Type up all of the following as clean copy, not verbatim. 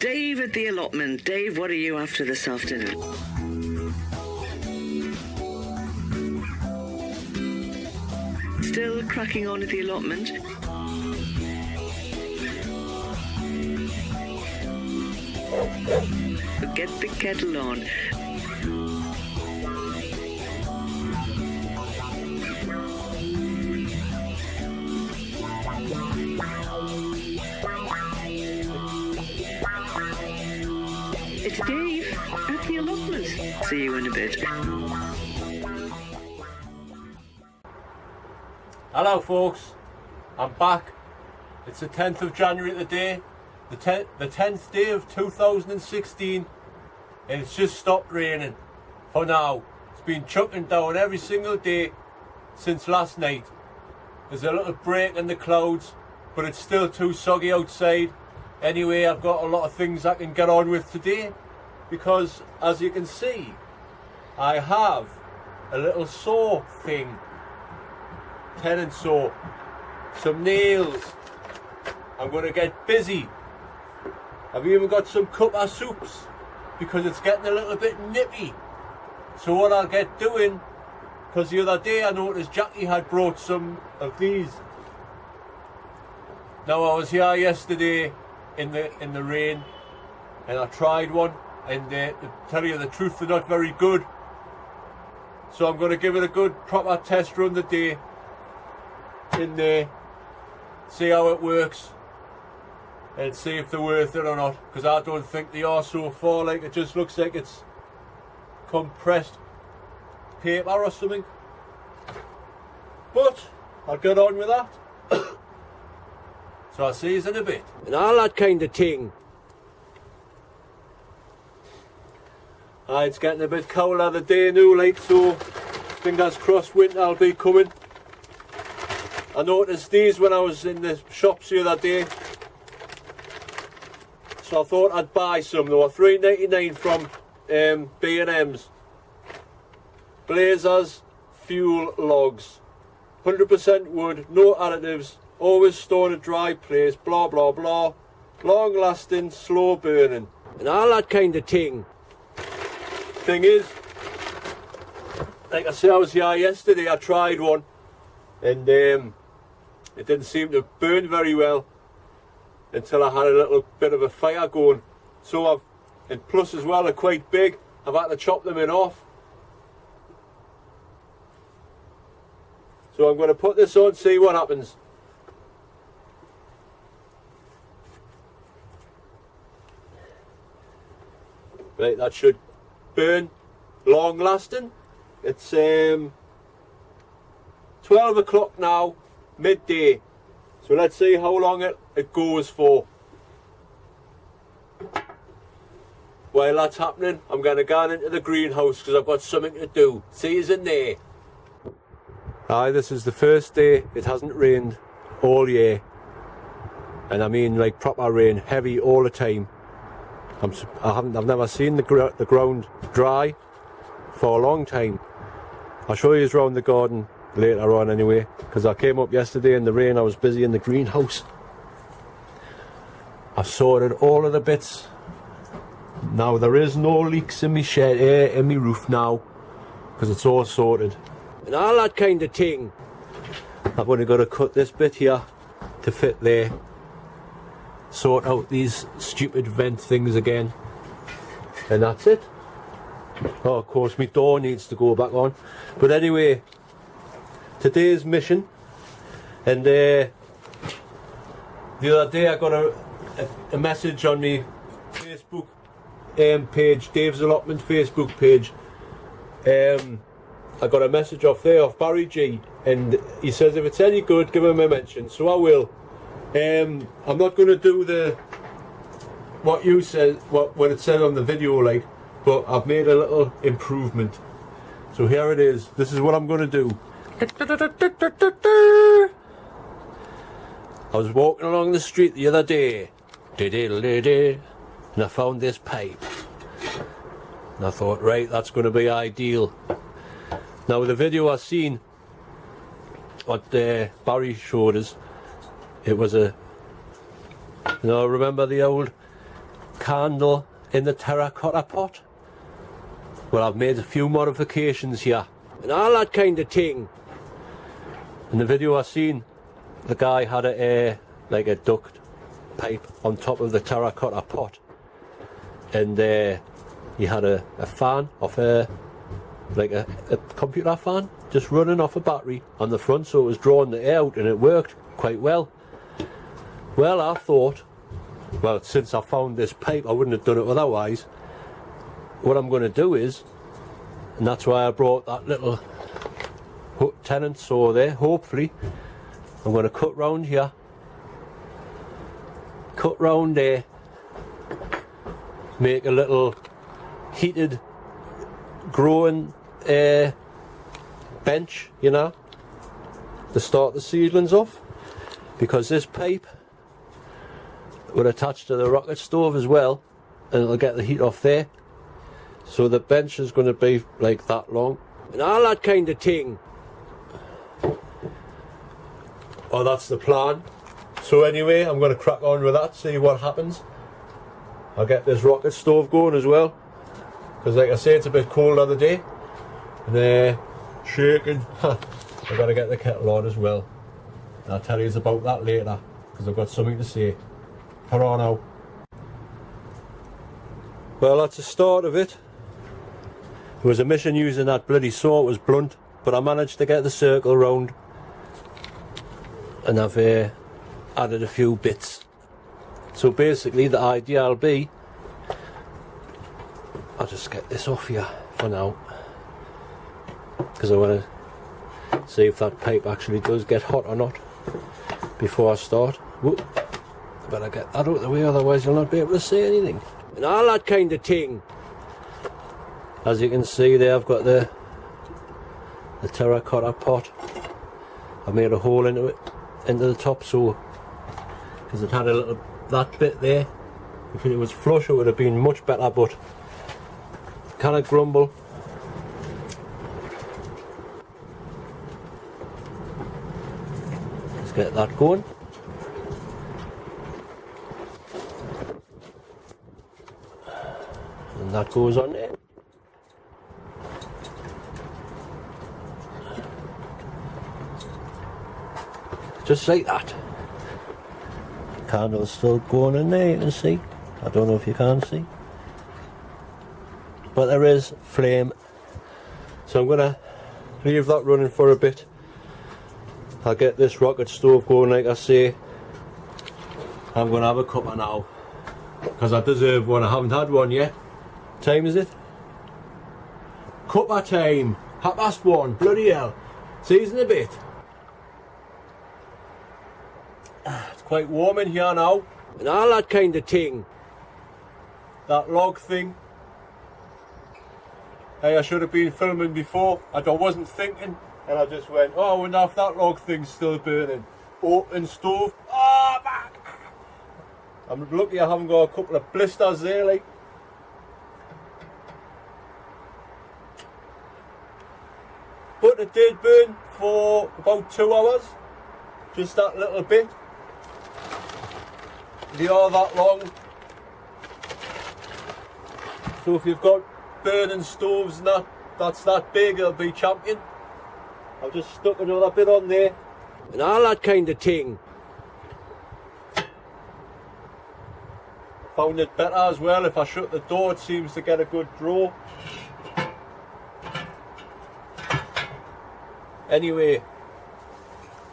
Dave at the allotment. Dave, what are you after this afternoon? Still cracking on at the allotment? Get the kettle on. It's Dave at the allotment. See you in a bit. Hello folks, I'm back. It's the 10th of January today, the 10th day of 2016, and it's just stopped raining for now. It's been chucking down every single day since last night. There's a little break in the clouds, but it's still too soggy outside. Anyway, I've got a lot of things I can get on with today, because as you can see, I have a little saw thing. Tenant saw, some nails. I'm going to get busy. I've even got some cup of soups because it's getting a little bit nippy. So what I'll get doing, because the other day I noticed Jackie had brought some of these. Now I was here yesterday in the rain and I tried one, and to tell you the truth, they're not very good. So I'm going to give it a good proper test run today in there, see how it works and see if they're worth it or not, because I don't think they are so far. Like, it just looks like it's compressed paper or something, but I'll get on with that. So I'll see you in a bit and all that kind of thing. It's getting a bit colder the day now, like, so fingers crossed winter will be coming. I noticed these when I was in the shops the other day, so I thought I'd buy some. They were $3.99 from B&M's. Blazers fuel logs, 100% wood, no additives, always stored in a dry place, blah blah blah, long lasting, slow burning, and all that kind of thing. Thing is, like I say, I was here yesterday, I tried one, and it didn't seem to burn very well until I had a little bit of a fire going. So and plus as well, they're quite big, I've had to chop them in half. So I'm going to put this on, see what happens. Right, that should burn, long lasting. It's 12 o'clock now, midday. So let's see how long it goes for. While that's happening, I'm going to go into the greenhouse because I've got something to do. See you in there. Aye, this is the first day it hasn't rained all year. And I mean like proper rain, heavy all the time. I've never seen the ground dry for a long time. I'll show you around the garden later on anyway, because I came up yesterday in the rain. I was busy in the greenhouse. I've sorted all of the bits. Now there is no leaks in my shed, in my roof now, because it's all sorted and all that kind of thing. I've only got to cut this bit here to fit there, sort out these stupid vent things again, and that's it. Oh, of course my door needs to go back on, but anyway, today's mission. And the other day I got a message on my Facebook page, Dave's Allotment Facebook page. I got a message off Barry G, and he says if it's any good, give him a mention. So I will. I'm not going to do what you said, what it said on the video, like, but I've made a little improvement. So here it is. This is what I'm going to do. I was walking along the street the other day, and I found this pipe. And I thought, right, that's going to be ideal. Now, the video I seen, what Barry showed us, it was remember the old candle in the terracotta pot. Well, I've made a few modifications here and all that kind of thing. In the video I seen, the guy had like a duct pipe on top of the terracotta pot, and he had a fan off like a computer fan just running off a battery on the front, so it was drawing the air out and it worked quite well. Well, I thought, well, since I found this pipe, I wouldn't have done it otherwise. What I'm going to do is, and that's why I brought that little tenant saw there, hopefully, I'm going to cut round here, cut round there, make a little heated growing bench, you know, to start the seedlings off, because this pipe will attach to the rocket stove as well, and it'll get the heat off there. So the bench is going to be like that long and all that kind of thing. Oh, that's the plan. So anyway, I'm going to crack on with that, see what happens. I'll get this rocket stove going as well, because like I say, it's a bit cold the other day and shaking. I've got to get the kettle on as well. I'll tell you about that later, because I've got something to say. Put on now. Well, that's the start of it. It was a mission using that bloody saw, it was blunt, but I managed to get the circle round, and I've added a few bits. So basically the idea will be, I'll just get this off here for now, because I want to see if that pipe actually does get hot or not before I start. Whoop. I better get that out of the way, otherwise you'll not be able to see anything and all that kind of thing. As you can see there, I've got the terracotta pot. I've made a hole into it, into the top, so because it had a little, that bit there, if it was flush it would have been much better, but kind of grumble. Let's get that going. And that goes on there. Just like that. Candle's still going in there, you can see. I don't know if you can see, but there is flame. So I'm going to leave that running for a bit. I'll get this rocket stove going, like I say. I'm going to have a cuppa now, because I deserve one. I haven't had one yet. What time is it? Cuppa time. 1:30. Bloody hell. Season a bit. It's quite warm in here now and all that kind of thing. That log thing, hey, I should have been filming before. I wasn't thinking, and I just went, oh, I wonder if that log thing's still burning. Open stove. Oh, back. I'm lucky I haven't got a couple of blisters there, like. But it did burn for about 2 hours, just that little bit. They are that long, so if you've got burning stoves and that's that big, it'll be champion. I've just stuck another bit on there and all that kind of thing. Found it better as well if I shut the door, it seems to get a good draw. Anyway,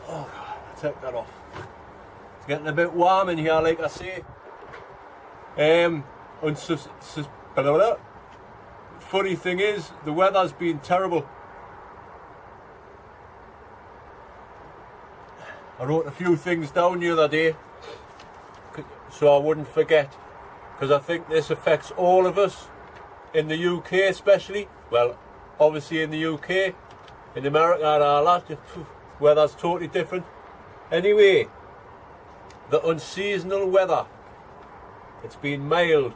oh, I'll take that off. It's getting a bit warm in here, like I say. Funny thing is, the weather's been terrible. I wrote a few things down the other day, so I wouldn't forget, because I think this affects all of us, in the UK especially. Well, obviously in the UK, in America and all that, weather's totally different. Anyway, the unseasonal weather. It's been mild.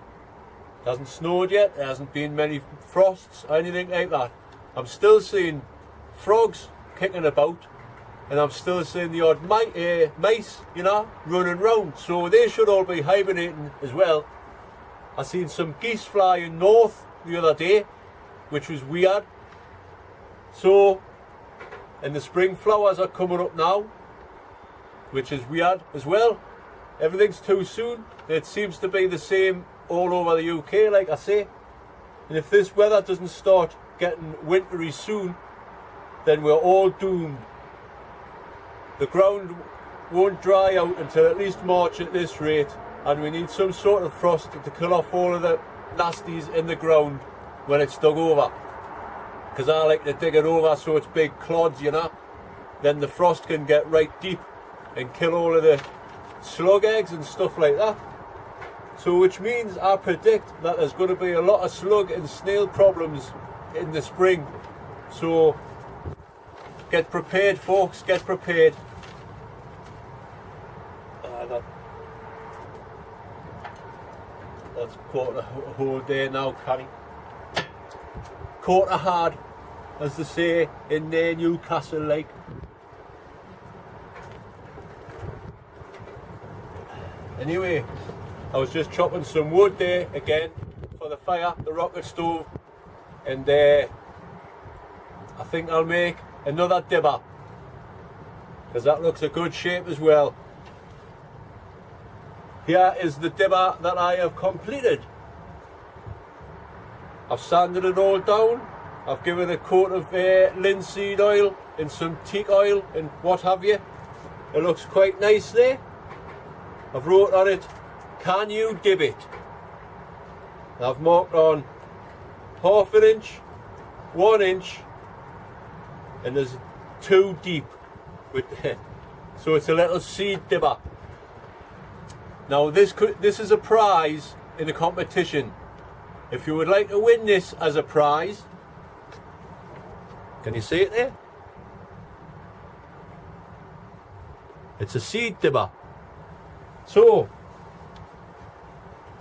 It hasn't snowed yet. There hasn't been many frosts or anything like that. I'm still seeing frogs kicking about, and I'm still seeing the odd mice, you know, running round. So they should all be hibernating as well. I seen some geese flying north the other day, which was weird. So, and the spring flowers are coming up now, which is weird as well. Everything's too soon. It seems to be the same all over the UK, like I say. And if this weather doesn't start getting wintry soon, then we're all doomed. The ground won't dry out until at least March at this rate, and we need some sort of frost to kill off all of the nasties in the ground when it's dug over. Because I like to dig it over so it's big clods, you know. Then the frost can get right deep and kill all of the slug eggs and stuff like that. So which means I predict that there's going to be a lot of slug and snail problems in the spring. So get prepared, folks, get prepared. That's caught a whole day now, Canny. Caught a hard, as they say in their Newcastle, like. Anyway, I was just chopping some wood there again for the fire, the rocket stove, and I think I'll make another dibber, because that looks a good shape as well. Here is the dibber that I have completed. I've sanded it all down. I've given it a coat of linseed oil and some teak oil and what have you. It looks quite nice there. I've wrote on it, "Can you dib it?" And I've marked on 1/2 inch, 1 inch, and there's 2 deep. So it's a little seed dibber. Now this is a prize in a competition. If you would like to win this as a prize, can you see it there? It's a seed dibber. So,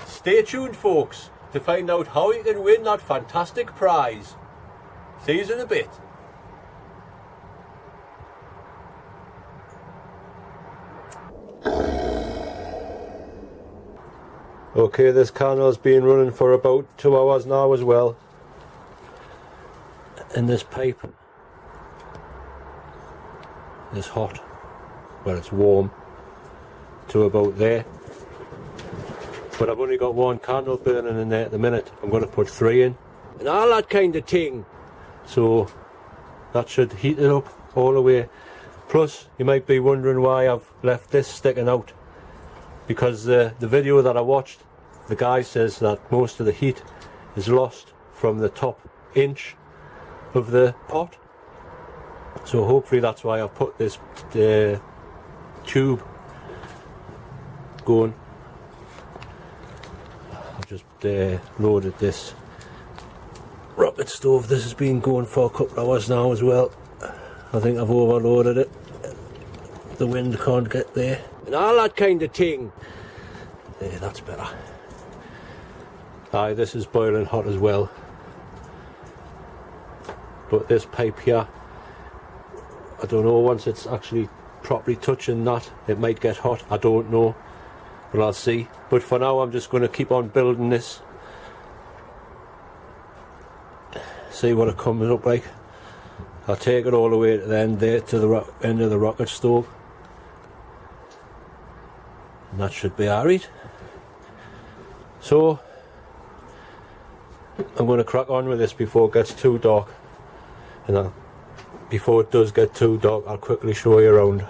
stay tuned, folks, to find out how you can win that fantastic prize. See you in a bit. Okay, this candle's been running for about 2 hours now as well. And this pipe is hot. Well, it's warm to about there. But I've only got 1 candle burning in there at the minute. I'm going to put 3 in. And all that kind of thing. So that should heat it up all the way. Plus, you might be wondering why I've left this sticking out. Because the video that I watched, the guy says that most of the heat is lost from the top inch of the pot. So hopefully that's why I've put this tube going. I've just loaded this rocket stove. This has been going for a couple of hours now as well. I think I've overloaded it. The wind can't get there. And all that kind of thing. There, that's better. Aye, this is boiling hot as well. But this pipe here, I don't know, once it's actually properly touching that, it might get hot. I don't know, but I'll see. But for now, I'm just going to keep on building this. See what it comes up like. I'll take it all the way to the end there, to the end of the rocket stove. And that should be alright. So, I'm going to crack on with this before it gets too dark. And before it does get too dark, I'll quickly show you around.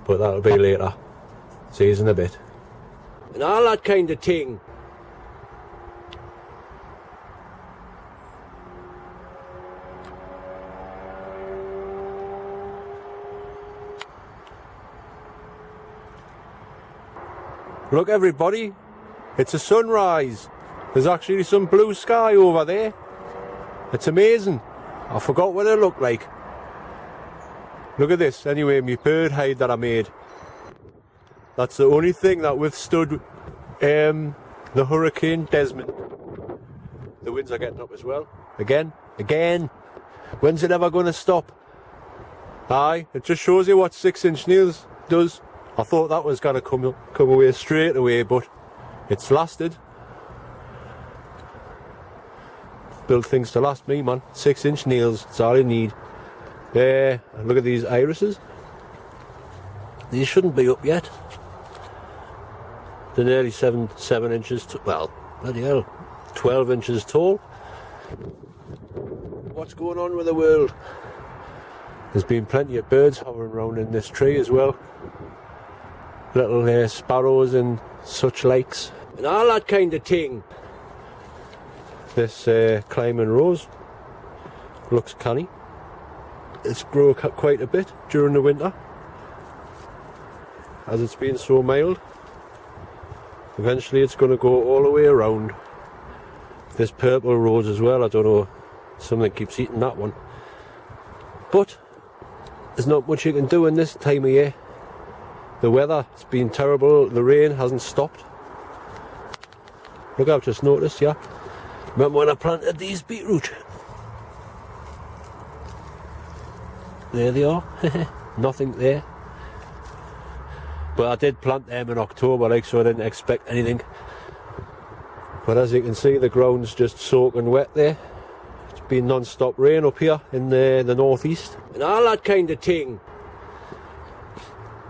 But that'll be later. See you in a bit. And all that kind of thing. Look everybody, it's a sunrise. There's actually some blue sky over there. It's amazing. I forgot what it looked like. Look at this, anyway, my bird hide that I made. That's the only thing that withstood the Hurricane Desmond. The winds are getting up as well. Again. When's it ever going to stop? Aye, it just shows you what 6-inch nails does. I thought that was going to come away straight away, but it's lasted. build things to last me, man. 6-inch nails, that's all you need. And look at these irises. These shouldn't be up yet. They're nearly 7 inches, well, bloody hell, 12 inches tall. What's going on with the world? There's been plenty of birds hovering around in this tree as well. Little sparrows and such likes. And all that kind of thing. This climbing rose looks canny. It's grown quite a bit during the winter, as it's been so mild. Eventually it's going to go all the way around. This purple rose as well, I don't know, something keeps eating that one. But there's not much you can do in this time of year. The weather has been terrible, the rain hasn't stopped. Look, I've just noticed, yeah. Remember when I planted these beetroot? There they are. Nothing there. But I did plant them in October, like, so I didn't expect anything. But as you can see, the ground's just soaking wet there. It's been non-stop rain up here in the northeast. And all that kind of thing.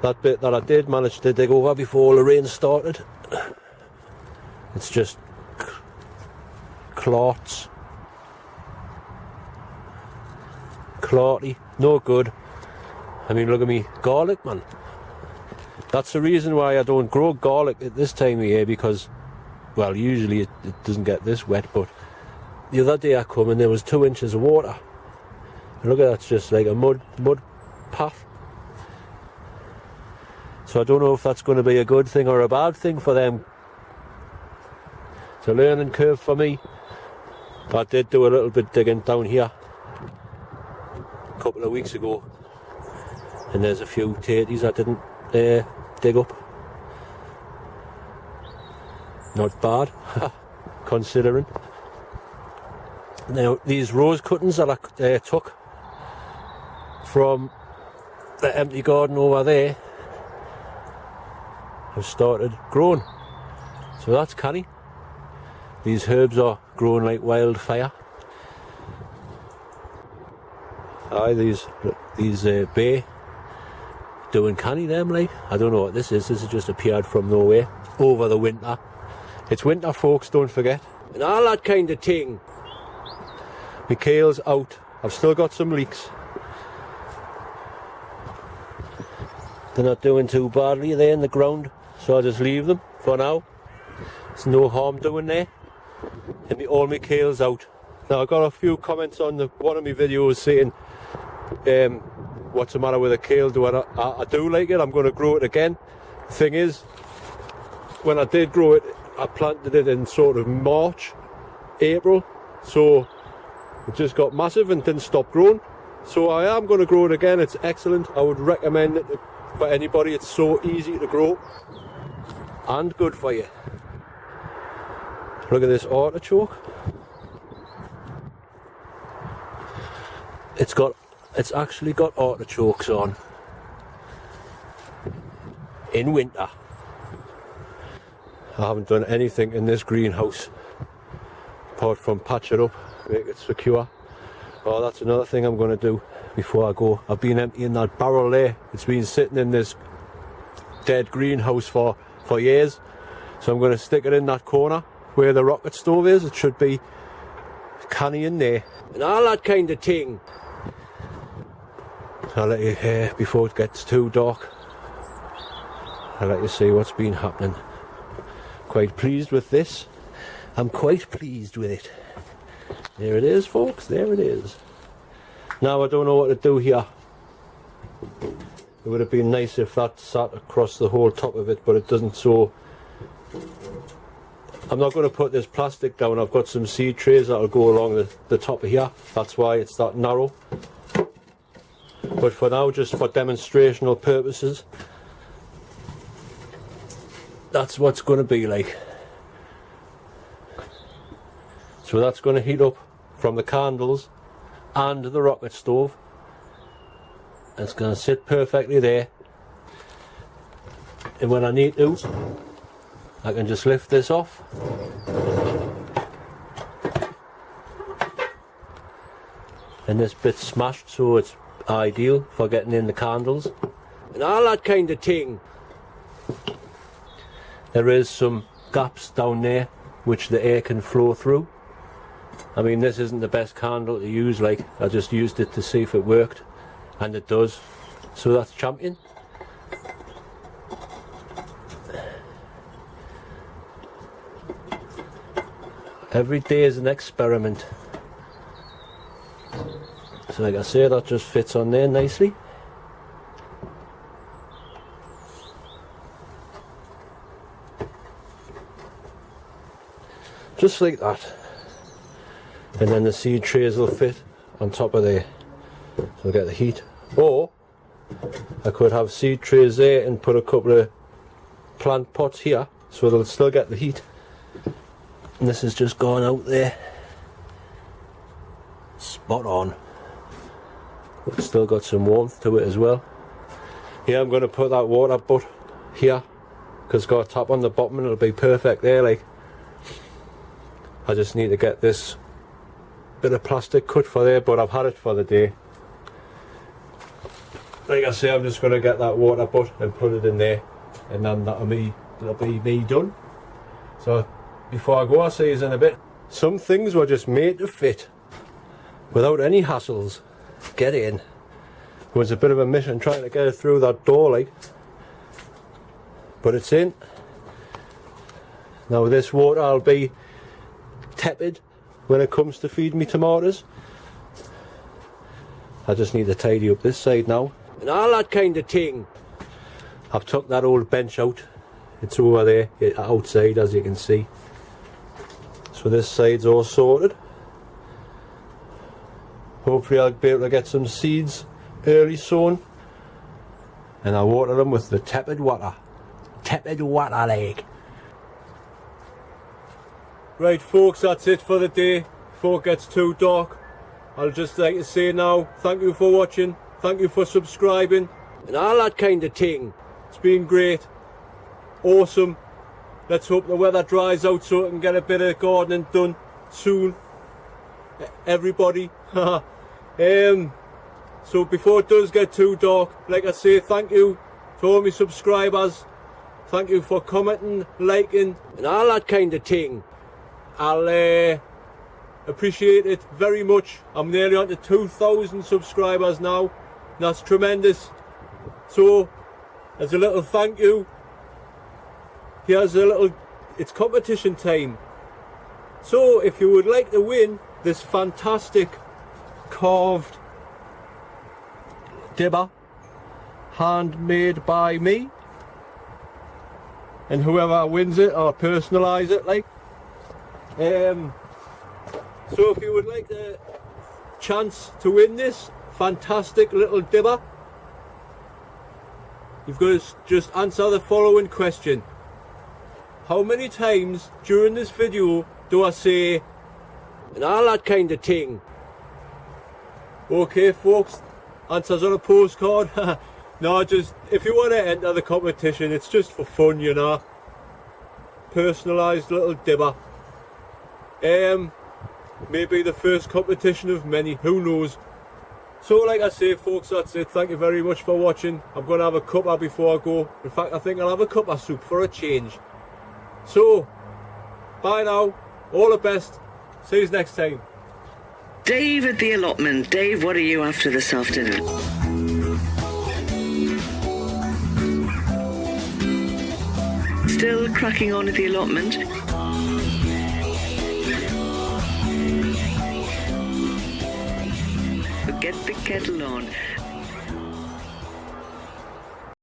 That bit that I did manage to dig over before the rain started. It's just clots. Clotty. No good. I mean, look at me. Garlic, man. That's the reason why I don't grow garlic at this time of year, because, well, usually it doesn't get this wet, but the other day I come and there was 2 inches of water. And look at that, it's just like a mud path. So I don't know if that's going to be a good thing or a bad thing for them. It's a learning curve for me. I did do a little bit digging down here a couple of weeks ago, and there's a few tatties I didn't dig up. Not bad, considering. Now, these rose cuttings that I took from the empty garden over there have started growing, so that's canny. These herbs are growing like wildfire. Aye, these bay doing canny them, like. I don't know what this is. This has just appeared from nowhere over the winter. It's winter, folks, don't forget. And all that kind of thing. My kale's out. I've still got some leeks. They're not doing too badly there in the ground, so I'll just leave them for now. There's no harm doing there. And all my kale's out. Now, I got a few comments on one of my videos saying, what's the matter with the kale? I do like it. I'm going to grow it again. The thing is, when I did grow it, I planted it in sort of March, April, so it just got massive and didn't stop growing. So I am going to grow it again. It's excellent. I would recommend it for anybody. It's so easy to grow and good for you. Look at this artichoke. It's actually got artichokes on in winter. I haven't done anything in this greenhouse apart from patch it up, make it secure. Oh, that's another thing I'm going to do before I go. I've been emptying that barrel there. It's been sitting in this dead greenhouse for years. So I'm going to stick it in that corner where the rocket stove is. It should be canny in there. And all that kind of thing. I'll let you hear before it gets too dark. I'll let you see what's been happening. Quite pleased with this. I'm quite pleased with it. There it is, folks. There it is. Now I don't know what to do here. It would have been nice if that sat across the whole top of it, but it doesn't, so I'm not going to put this plastic down. I've got some seed trays that'll go along the top of here. That's why it's that narrow. But for now, just for demonstrational purposes, that's what's going to be like. So that's going to heat up from the candles and the rocket stove. It's going to sit perfectly there. And when I need to, I can just lift this off. and this bit's smashed, so it's ideal for getting in the candles and all that kind of thing. There is some gaps down there which the air can flow through. I mean, this isn't the best candle to use, like, I just used it to see if it worked, and it does, so that's champion. Every day is an experiment. So like I say, that just fits on there nicely. Just like that. And then the seed trays will fit on top of there. So we'll get the heat. Or I could have seed trays there and put a couple of plant pots here, so they'll still get the heat. And this is just going out there. Spot on. It's still got some warmth to it as well. Yeah, I'm going to put that water butt here, because it's got a tap on the bottom and it'll be perfect there. Like, I just need to get this bit of plastic cut for there, but I've had it for the day. Like I say, I'm just going to get that water butt and put it in there, and then that'll be me done. So before I go, I'll see you in a bit. Some things were just made to fit without any hassles. Get in. It was a bit of a mission trying to get it through that door, like, but it's in. Now this water will be tepid when it comes to feed me tomatoes. I just need to tidy up this side now and all that kind of thing. I've took that old bench out. It's over there outside, as you can see. So this side's all sorted. Hopefully I'll be able to get some seeds early sown, and I'll water them with the tepid water. Tepid water, like. Right folks, that's it for the day. Before it gets too dark, I'll just like to say now, thank you for watching, thank you for subscribing, and all that kind of thing. It's been great. Awesome. Let's hope the weather dries out so I can get a bit of gardening done soon. Everybody. So before it does get too dark, like I say, thank you to all my subscribers. Thank you for commenting, liking, and all that kind of thing. I'll appreciate it very much. I'm nearly on to 2,000 subscribers now. That's tremendous. So, as a little thank you, here's a little, it's competition time. So if you would like to win this fantastic carved dibber, handmade by me, and whoever wins it, I'll personalise it, like. So if you would like the chance to win this fantastic little dibber, you've got to just answer the following question. How many times during this video do I say and all that kind of thing? Okay folks, answers on a postcard. No, just if you want to enter the competition, it's just for fun, you know. Personalised little dibber. Maybe the first competition of many, who knows. So like I say folks, that's it. Thank you very much for watching. I'm going to have a cuppa before I go. In fact, I think I'll have a cup of soup for a change. So, bye now. All the best. See you next time. Dave at the allotment. Dave, what are you after this afternoon? Still cracking on at the allotment? Get the kettle on